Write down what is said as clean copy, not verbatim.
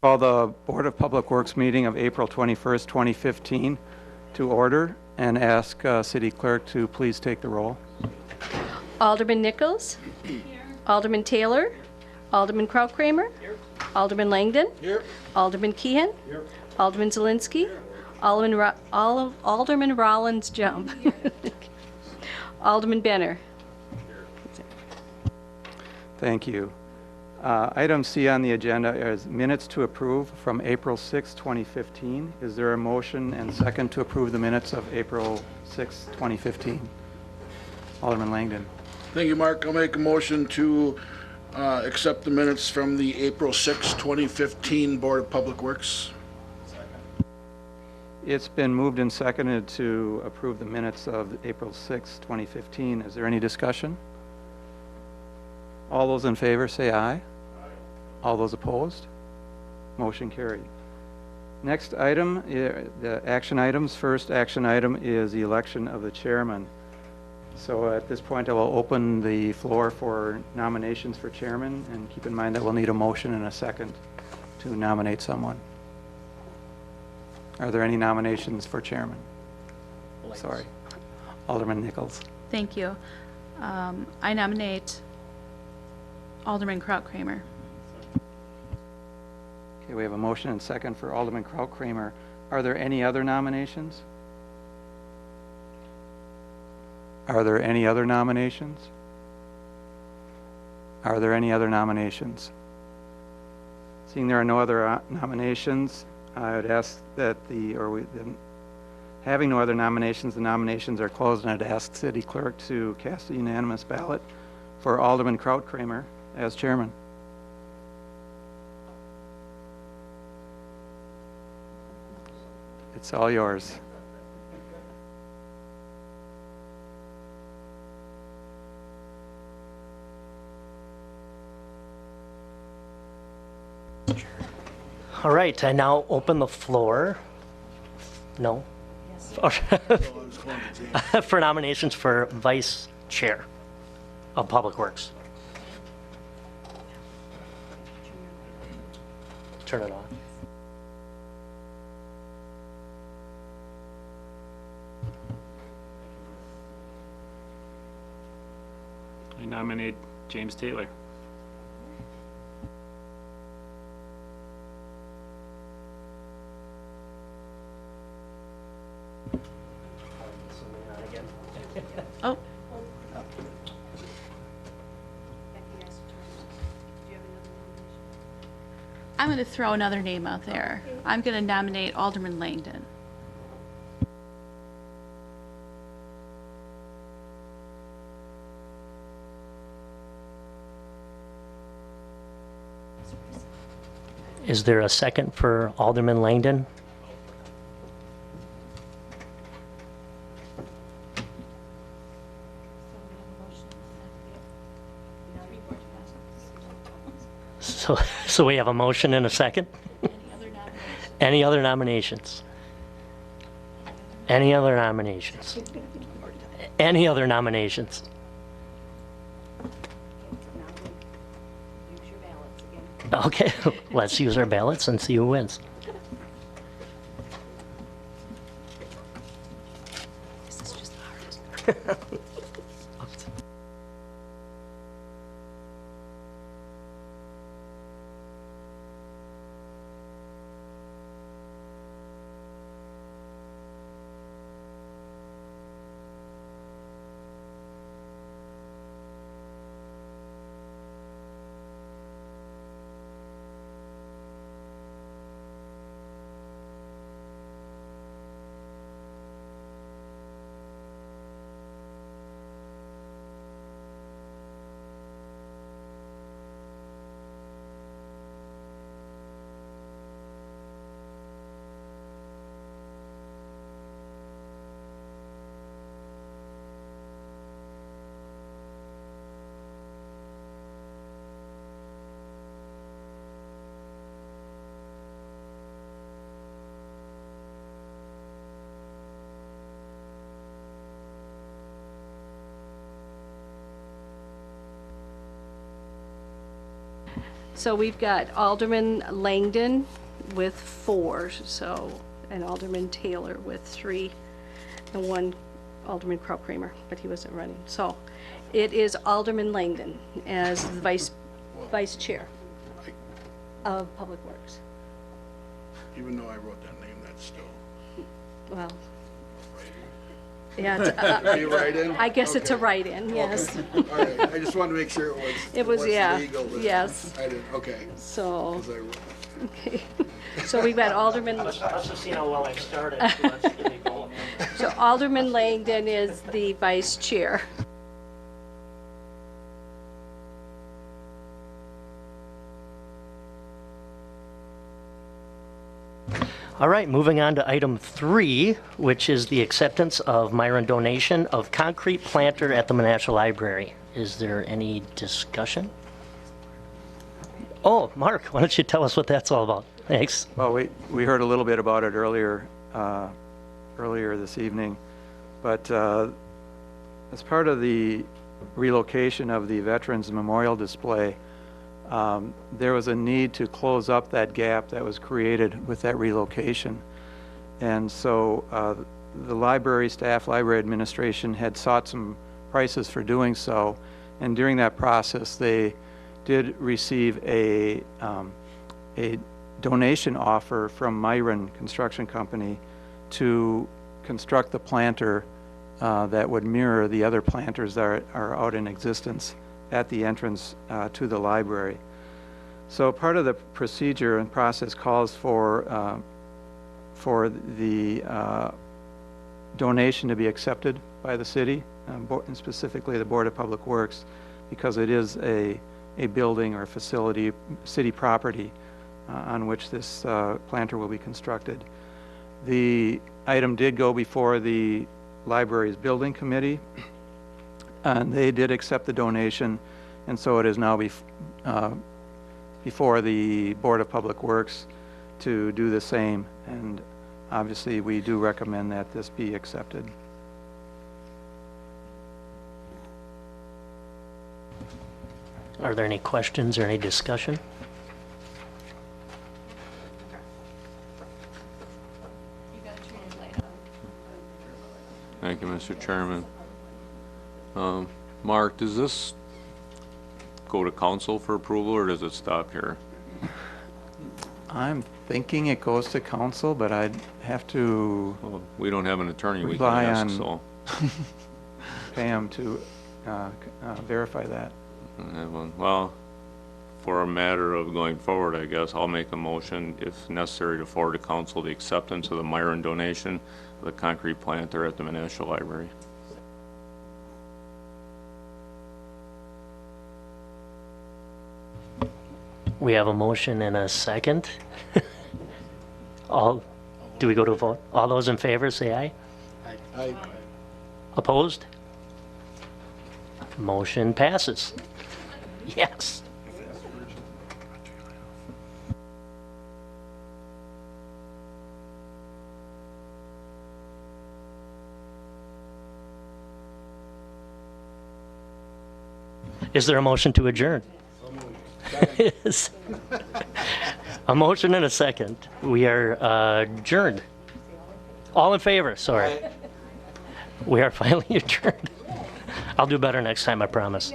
Call the Board of Public Works meeting of April 21st, 2015 to order and ask City Clerk to please take the roll. Alderman Nichols. Here. Alderman Taylor. Alderman Krautkramer. Here. Alderman Langdon. Here. Alderman Keehan. Here. Alderman Zielinski. Here. Alderman Rollins Jump. Alderman Benner. Thank you. Item C on the agenda is minutes to approve from April 6, 2015. Is there a motion and second to approve the minutes of April 6, 2015? Alderman Langdon. Thank you, Mark. I'll make a motion to accept the minutes from the April 6, 2015 Board of Public Works. It's been moved and seconded to approve the minutes of April 6, 2015. Is there any discussion? All those in favor say aye. All those opposed? Motion carried. Next item, the action items. First action item is the election of the chairman. So at this point, I will open the floor for nominations for chairman, and keep in mind that we'll need a motion and a second to nominate someone. Are there any nominations for chairman? Sorry. Alderman Nichols. Thank you. I nominate Alderman Krautkramer. Okay, we have a motion and second for Alderman Krautkramer. Are there any other nominations? Are there any other nominations? Are there any other nominations? Seeing there are no other nominations, I would ask that having no other nominations, the nominations are closed, and I'd ask City Clerk to cast a unanimous ballot for Alderman Krautkramer as chairman. It's all yours. All right, I now open the floor. No? Yes. For nominations for Vice Chair of Public Works. Turn it on. I nominate James Taylor. Oh. I'm going to throw another name out there. I'm going to nominate Alderman Langdon. Is there a second for Alderman Langdon? So we have a motion and a second? Any other nominations? Any other nominations? Any other nominations? Okay, let's use our ballots and see who wins. This is just the hardest. So we've got Alderman Langdon with 4, so, and Alderman Taylor with 3, and 1 Alderman Kraut-Kramer, but he wasn't running. So it is Alderman Langdon as the vice chair of Public Works. Even though I wrote that name, that's still. Well, yeah, it's, Be right in? I guess it's a Okay. write-in, yes. All right, I just wanted to make sure It was, yeah, legal. but yes. I didn't, okay. So, 'Cause I wrote- okay. So we've got Alderman, Let's just see how well I started. Let's get it going. so Alderman Langdon is the vice chair. All right, moving on to item 3, which is the acceptance of Myron donation of concrete planter at the Menasha Library. Is there any discussion? Oh, Mark, why don't you tell us what that's all about? Thanks. Well, we heard a little bit about it earlier this evening, but as part of the relocation of the Veterans Memorial Display, there was a need to close up that gap that was created with that relocation. And so the library staff, library administration had sought some prices for doing so. And during that process, they did receive a donation offer from Myron Construction Company to construct the planter that would mirror the other planters that are out in existence at the entrance to the library. So part of the procedure and process calls for the donation to be accepted by the city, and specifically the Board of Public Works, because it is a building or facility, city property on which this planter will be constructed. The item did go before the library's building committee, and they did accept the donation, and so it is now before the Board of Public Works to do the same, and obviously we do recommend that this be accepted. Are there any questions or any discussion? Thank you, Mr. Chairman. Mark, does this go to council for approval, or does it stop here? I'm thinking it goes to council, but I'd have to Well, we don't have an attorney we can Rely ask, on- so. pay him to verify that. Well, for a matter of going forward, I guess, I'll make a motion, if necessary, to forward to council the acceptance of the Myron donation of the concrete planter at the Menasha Library. We have a motion and a second. Do we go to a vote? All those in favor, say aye. I Opposed? Motion passes. Yes. Is there a motion to adjourn? Yes. A motion and a second. We are adjourned. All in favor, sorry. We are finally adjourned. I'll do better next time, I promise.